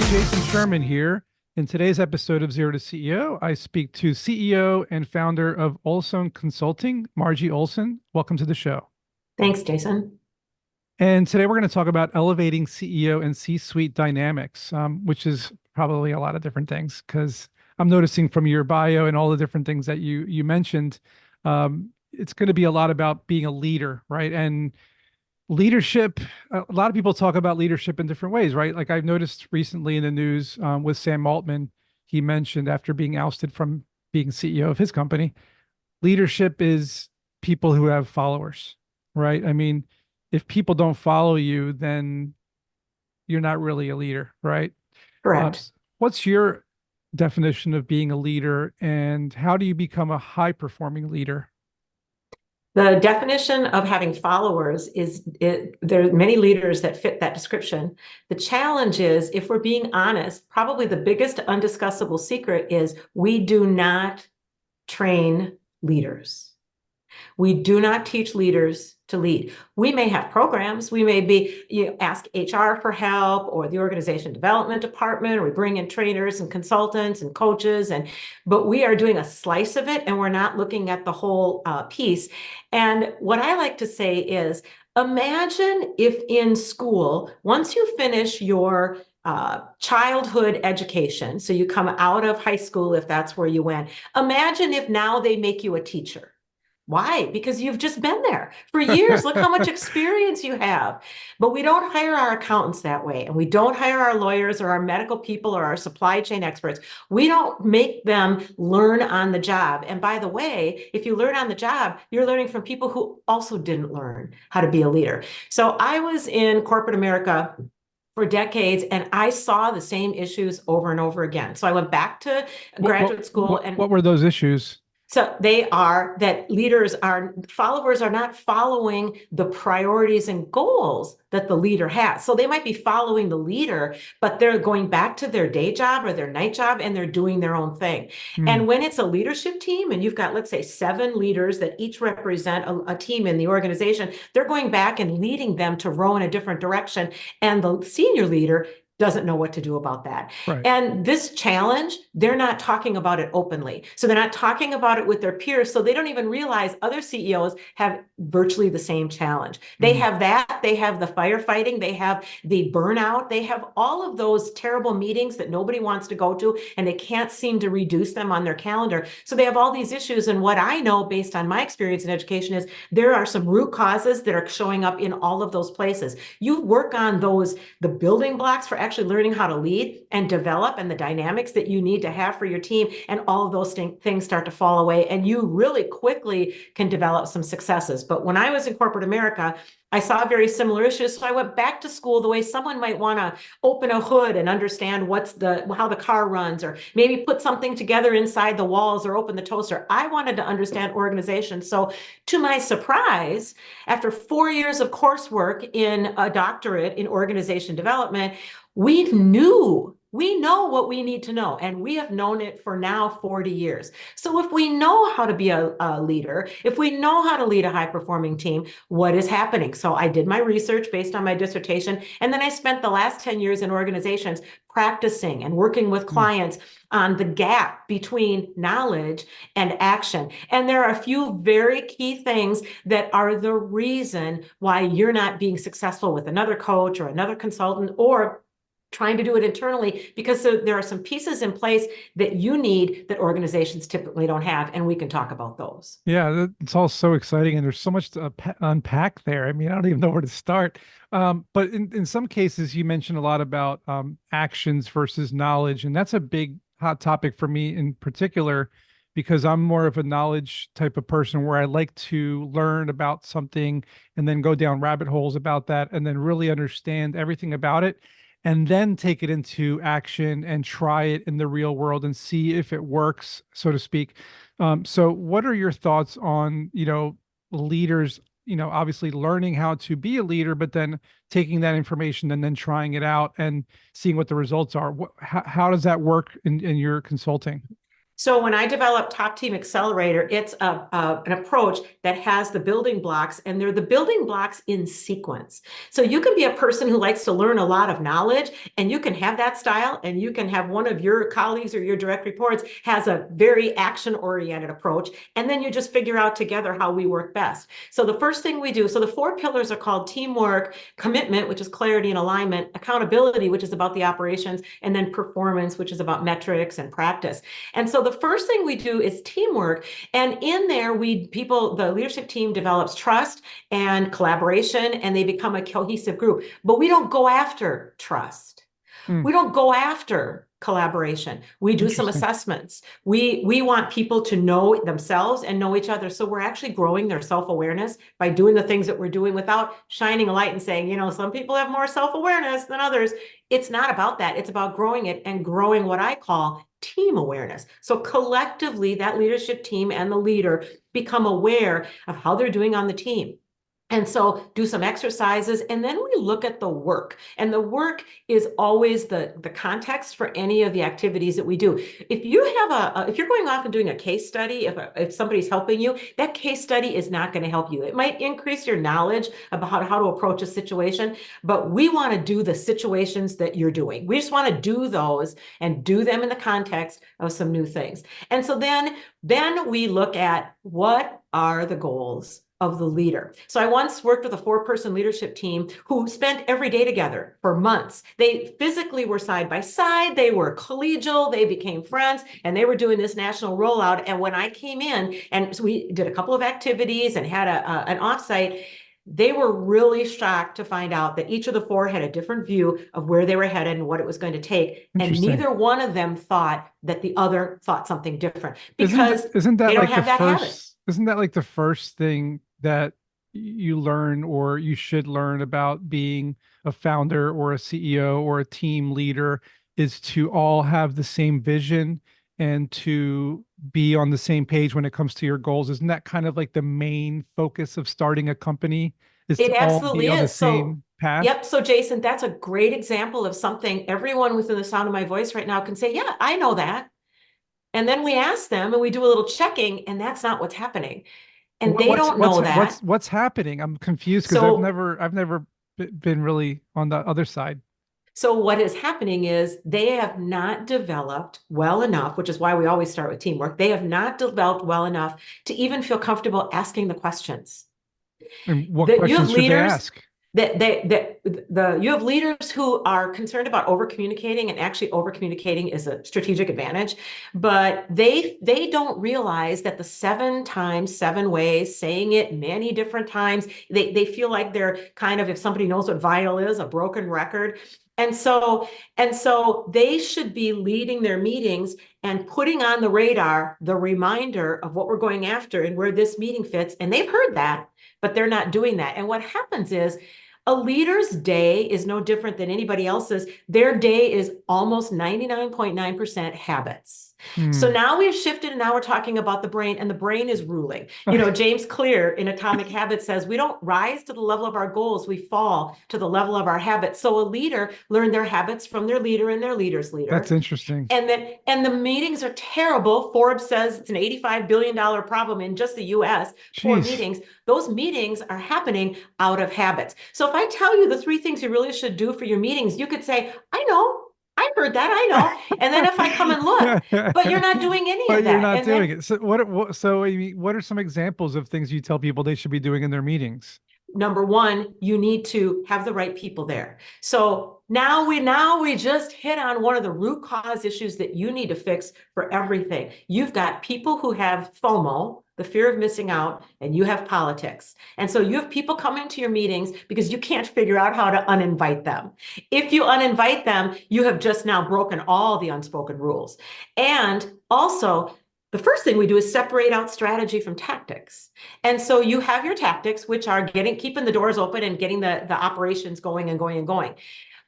Jason Sherman here. In today's episode of Zero to CEO, I speak to CEO and founder of Oleson Consulting, Margie Oleson. Welcome to the show. Thanks, Jason. And today we're going to talk about elevating CEO and C-suite dynamics, which is probably a lot of different things because I'm noticing from your bio and all the different things that you mentioned, it's going to be a lot about being a leader, right? And leadership, a lot of people talk about leadership in different ways, right? Like I've noticed recently in the news with Sam Altman, he mentioned after being ousted from being CEO of his company, leadership is people who have followers, right? I mean, if people don't follow you, then you're not really a leader, right? Correct. What's your definition of being a leader and how do you become a high performing leader? The definition of having followers there are many leaders that fit that description. The challenge is, if we're being honest, probably the biggest undiscussable secret is we do not train leaders. We do not teach leaders to lead. We may have programs. We may ask HR for help or the organization development department, or we bring in trainers and consultants and coaches, but we are doing a slice of it and we're not looking at the whole piece. And what I like to say is, imagine if in school, once you finish your childhood education, so you come out of high school, if that's where you went, imagine if now they make you a teacher. Why? Because you've just been there for years. Look how much experience you have. But we don't hire our accountants that way. And we don't hire our lawyers or our medical people or our supply chain experts. We don't make them learn on the job. And by the way, if you learn on the job, you're learning from people who also didn't learn how to be a leader. So I was in corporate America for decades, and I saw the same issues over and over again. So I went back to graduate school. And what were those issues? so they are that followers are not following the priorities and goals that the leader has. So they might be following the leader, but they're going back to their day job or their night job and they're doing their own thing. And when it's a leadership team and you've got, let's say, 7 leaders that each represent a team in the organization, they're going back and leading them to row in a different direction. And the senior leader doesn't know what to do about that. Right. And this challenge, they're not talking about it openly. So they're not talking about it with their peers. So they don't even realize other CEOs have virtually the same challenge. They have that, they have the firefighting, they have the burnout, they have all of those terrible meetings that nobody wants to go to, and they can't seem to reduce them on their calendar. So they have all these issues. And what I know based on my experience in education is there are some root causes that are showing up in all of those places. You work on those, the building blocks for actually learning how to lead and develop, and the dynamics that you need to have for your team, and all of those things start to fall away, and you really quickly can develop some successes. But when I was in corporate America, I saw very similar issues. So I went back to school the way someone might want to open a hood and understand how the car runs, or maybe put something together inside the walls or open the toaster. I wanted to understand organizations. So to my surprise, after 4 years of coursework in a doctorate in organization development, we know what we need to know, and we have known it for now 40 years. So if we know how to be a leader, if we know how to lead a high-performing team, what is happening? So I did my research based on my dissertation, and then I spent the last 10 years in organizations practicing and working with clients on the gap between knowledge and action. And there are a few very key things that are the reason why you're not being successful with another coach or another consultant, or trying to do it internally, because there are some pieces in place that you need that organizations typically don't have, and we can talk about those. Yeah, it's all so exciting, and there's so much to unpack there. I mean, I don't even know where to start. But in some cases, you mentioned a lot about actions versus knowledge, and that's a big hot topic for me in particular, because I'm more of a knowledge type of person where I like to learn about something and then go down rabbit holes about that and then really understand everything about it and then take it into action and try it in the real world and see if it works, so to speak. So what are your thoughts on, leaders, obviously learning how to be a leader, but then taking that information and then trying it out and seeing what the results are? How does that work in your consulting? So when I develop Top Team Accelerator, it's an approach that has the building blocks, and they're the building blocks in sequence. So you can be a person who likes to learn a lot of knowledge, and you can have that style, and you can have one of your colleagues or your direct reports has a very action-oriented approach, and then you just figure out together how we work best. So the first thing we do, so the 4 pillars are called teamwork, commitment, which is clarity and alignment, accountability, which is about the operations, and then performance, which is about metrics and practice. And so the first thing we do is teamwork. And in there, the leadership team develops trust and collaboration, and they become a cohesive group. But we don't go after trust. Hmm, We don't go after collaboration. We do some interesting. assessments. We want people to know themselves and know each other. So we're actually growing their self-awareness by doing the things that we're doing without shining a light and saying, some people have more self-awareness than others. It's not about that. It's about growing it and growing what I call team awareness. So collectively, that leadership team and the leader become aware of how they're doing on the team. And so do some exercises, and then we look at the work. And the work is always the context for any of the activities that we do. If you have if you're going off and doing a case study, if somebody's helping you, that case study is not going to help you. It might increase your knowledge about how to approach a situation, but we want to do the situations that you're doing. We just want to do those and do them in the context of some new things. And so then we look at what are the goals of the leader. So I once worked with a 4-person leadership team who spent every day together for months. They physically were side by side, they were collegial, they became friends, and they were doing this national rollout. And when I came in, and so we did a couple of activities and had an offsite, they were really shocked to find out that each of the 4 had a different view of where they were headed and what it was going to take. And Interesting. neither one of them thought that the other thought something different Isn't th- because isn't they that don't like the have that habit. first, isn't that like the first thing that you learn or you should learn about being a founder or a CEO or a team leader is to all have the same vision and to be on the same page when it comes to your goals? Isn't that kind of like the main focus of starting a company is It to all be absolutely on the is. So, same path? yep. So, Jason, that's a great example of something everyone within the sound of my voice right now can say, yeah, I know that. And then we ask them and we do a little checking, and that's not what's happening. And What, they what's don't what's know what's that. what's happening? I'm confused because So, I've never been really on the other side. so what is happening is they have not developed well enough, which is why we always start with teamwork. They have not developed well enough to even feel comfortable asking the questions. And what That you have questions should they leaders ask? that you have leaders who are concerned about over communicating, and actually over communicating is a strategic advantage, but they don't realize that the 7 times 7 ways, saying it many different times, they feel like they're kind of, if somebody knows what vital is, a broken record. And so they should be leading their meetings and putting on the radar the reminder of what we're going after and where this meeting fits. And they've heard that, but they're not doing that. And what happens is a leader's day is no different than anybody else's. Their day is almost 99.9% habits. So Hmm. now we've shifted, and now we're talking about the brain, and the brain is ruling. James Clear in Atomic Habits says we don't rise to the level of our goals, we fall to the level of our habits. So a leader learned their habits from their leader and their leader's That's leader. interesting. And the meetings are terrible. Forbes says it's an $85 billion problem in just the US, poor Jeez. meetings. Those meetings are happening out of habits. So if I tell you the 3 things you really should do for your meetings, you could say, I know, I heard that, I know. And then if I come and look, but you're not doing any But of you're that. not And doing then it. So so I mean, what are some examples of things you tell people they should be doing in their meetings? number one, you need to have the right people there. So now we just hit on one of the root cause issues that you need to fix for everything. You've got people who have FOMO, the fear of missing out, and you have politics. And so you have people coming to your meetings because you can't figure out how to uninvite them. If you uninvite them, you have just now broken all the unspoken rules. And also, the first thing we do is separate out strategy from tactics. And so you have your tactics, which are keeping the doors open and getting the operations going and going and going.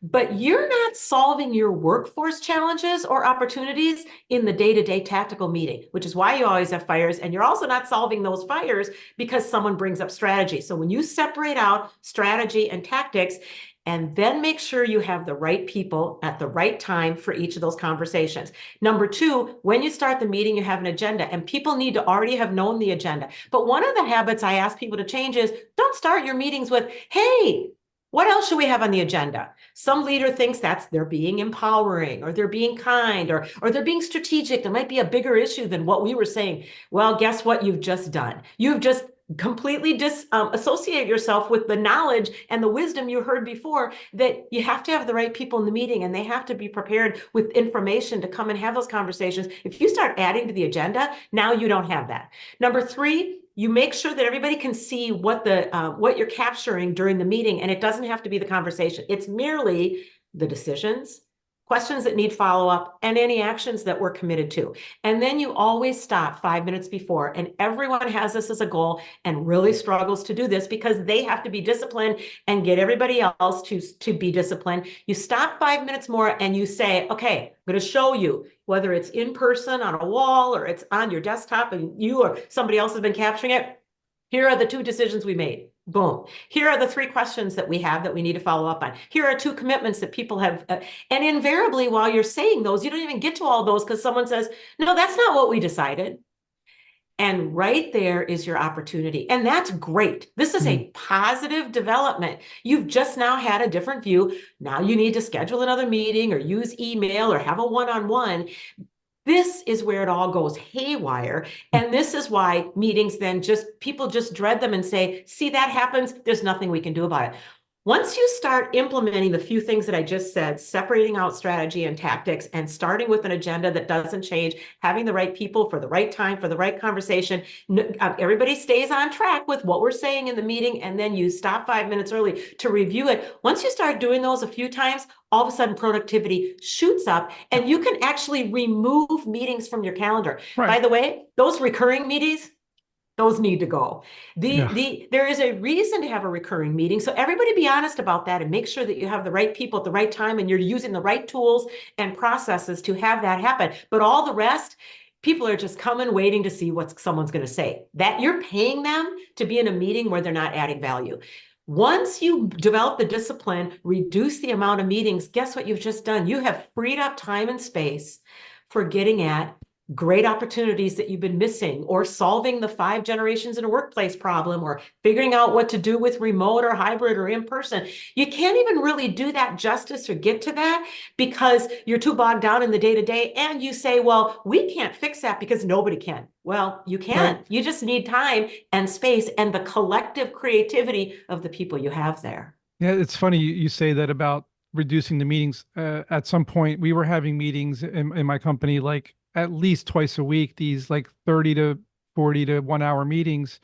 But you're not solving your workforce challenges or opportunities in the day-to-day tactical meeting, which is why you always have fires. And you're also not solving those fires because someone brings up strategy. So when you separate out strategy and tactics, and then make sure you have the right people at the right time for each of those conversations. Number two, when you start the meeting, you have an agenda, and people need to already have known the agenda. But one of the habits I ask people to change is don't start your meetings with, hey, what else should we have on the agenda? Some leader thinks that's they're being empowering, or they're being kind, or they're being strategic. There might be a bigger issue than what we were saying. Well, guess what you've just done? You've just completely disassociate yourself with the knowledge and the wisdom you heard before, that you have to have the right people in the meeting, and they have to be prepared with information to come and have those conversations. If you start adding to the agenda, now you don't have that. Number three, you make sure that everybody can see what you're capturing during the meeting, and it doesn't have to be the conversation. It's merely the decisions, questions that need follow-up, and any actions that we're committed to. And then you always stop 5 minutes before, and everyone has this as a goal and really struggles to do this because they have to be disciplined and get everybody else to be disciplined. You stop 5 minutes more and you say, okay, I'm going to show you, whether it's in person on a wall or it's on your desktop and you or somebody else has been capturing it. Here are the 2 decisions we made. Boom. Here are the 3 questions that we have that we need to follow up on. Here are 2 commitments that people have. And invariably, while you're saying those, you don't even get to all those because someone says, no, that's not what we decided. And right there is your opportunity. And that's great. This is a positive development. You've just now had a different view. Now you need to schedule another meeting or use email or have a one-on-one. This is where it all goes haywire. And this is why meetings then people just dread them and say, see, that happens. There's nothing we can do about it. Once you start implementing the few things that I just said, separating out strategy and tactics and starting with an agenda that doesn't change, having the right people for the right time, for the right conversation, everybody stays on track with what we're saying in the meeting, and then you stop 5 minutes early to review it. Once you start doing those a few times, all of a sudden productivity shoots up, and you can actually remove meetings from your calendar. Right. By the way, those recurring meetings, those need to go. There is a reason to have a recurring meeting. So everybody be honest about that and make sure that you have the right people at the right time and you're using the right tools and processes to have that happen. But all the rest, people are just coming, waiting to see what someone's going to say. That you're paying them to be in a meeting where they're not adding value. Once you develop the discipline, reduce the amount of meetings, guess what you've just done? You have freed up time and space for getting at great opportunities that you've been missing, or solving the 5 generations in a workplace problem, or figuring out what to do with remote or hybrid or in person. You can't even really do that justice or get to that because you're too bogged down in the day-to-day, and you say, well, we can't fix that because nobody can. Well, you can. Right. You just need time and space and the collective creativity of the people you have there. Yeah, it's funny you say that about reducing the meetings. At some point, we were having meetings in my company like at least twice a week, these like 30 to 40 to 1 hour meetings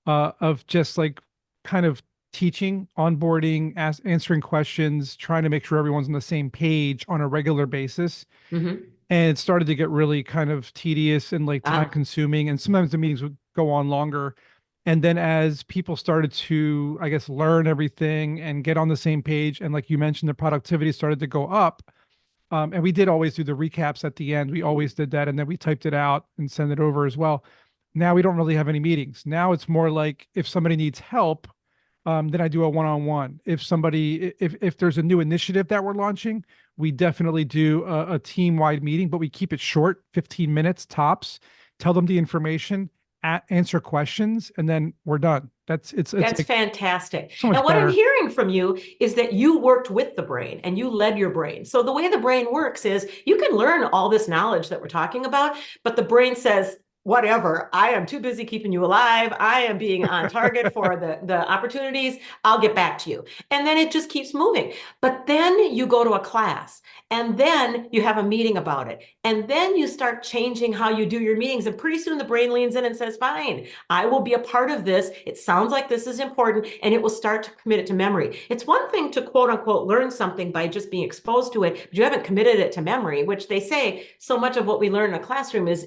of just like kind of teaching, onboarding, answering questions, trying to make sure everyone's on the same page on a regular basis. Mm-hmm. And it started to get really kind of tedious and like time consuming. And sometimes the meetings would go on longer. And then as people started to, I guess, learn everything and get on the same page, and like you mentioned, the productivity started to go up. And we did always do the recaps at the end. We always did that. And then we typed it out and sent it over as well. Now we don't really have any meetings. Now it's more like if somebody needs help, then I do a one-on-one. If there's a new initiative that we're launching, we definitely do a team-wide meeting, but we keep it short, 15 minutes tops, tell them the information, answer questions, and then we're done. That's like fantastic. so much And what better. I'm hearing from you is that you worked with the brain and you led your brain. So the way the brain works is you can learn all this knowledge that we're talking about, but the brain says, whatever, I am too busy keeping you alive. I am being on target for the opportunities. I'll get back to you. And then it just keeps moving. But then you go to a class and then you have a meeting about it. And then you start changing how you do your meetings. And pretty soon the brain leans in and says, fine, I will be a part of this. It sounds like this is important, and it will start to commit it to memory. It's one thing to quote unquote learn something by just being exposed to it, but you haven't committed it to memory, which they say so much of what we learn in a classroom is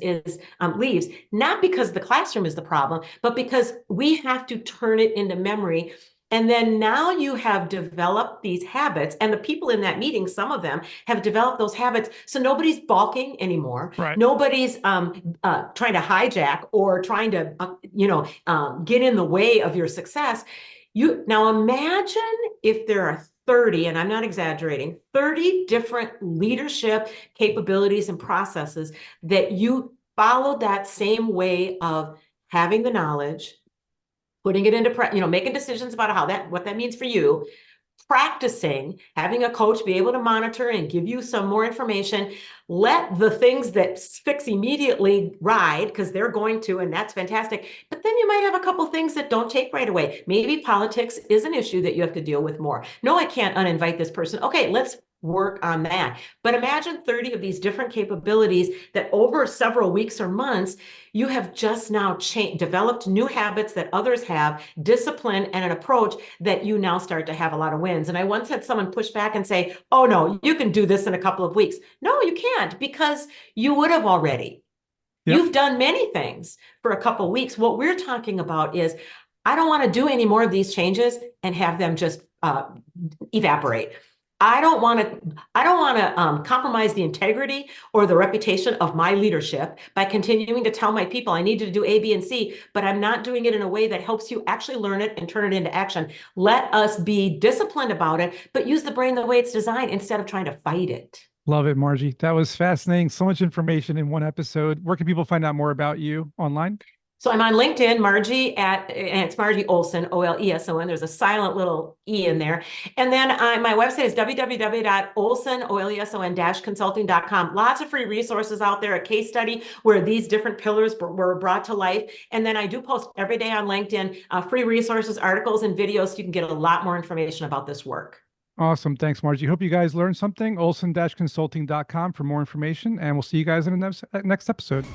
leaves. Not because the classroom is the problem, but because we have to turn it into memory. And then now you have developed these habits, and the people in that meeting, some of them have developed those habits. So nobody's balking anymore. Right. Nobody's trying to hijack or trying to, get in the way of your success. Now imagine if there are 30, and I'm not exaggerating, 30 different leadership capabilities and processes that you follow that same way of having the knowledge, putting it into, making decisions about what that means for you, practicing, having a coach be able to monitor and give you some more information. Let the things that fix immediately ride, because they're going to, and that's fantastic. But then you might have a couple things that don't take right away. Maybe politics is an issue that you have to deal with more. No, I can't uninvite this person. Okay, let's work on that. But imagine 30 of these different capabilities that over several weeks or months, you have just now developed new habits that others have, discipline and an approach that you now start to have a lot of wins. And I once had someone push back and say, oh no, you can do this in a couple of weeks. No, you can't, because you would have already. Yep. You've done many things for a couple of weeks. What we're talking about is, I don't want to do any more of these changes and have them just evaporate. I don't want to compromise the integrity or the reputation of my leadership by continuing to tell my people I need to do A, B, and C, but I'm not doing it in a way that helps you actually learn it and turn it into action. Let us be disciplined about it, but use the brain the way it's designed instead of trying to fight it. Love it, Margie. That was fascinating. So much information in one episode. Where can people find out more about you online? So I'm on LinkedIn, and it's Margie Oleson, Oleson. There's a silent little E in there. And then my website is www.oleson consulting.com. Lots of free resources out there, a case study where these different pillars were brought to life. And then I do post every day on LinkedIn, free resources, articles, and videos, so you can get a lot more information about this work. Awesome. Thanks, Margie. Hope you guys learned something. Olson-consulting.com for more information, and we'll see you guys in the next episode.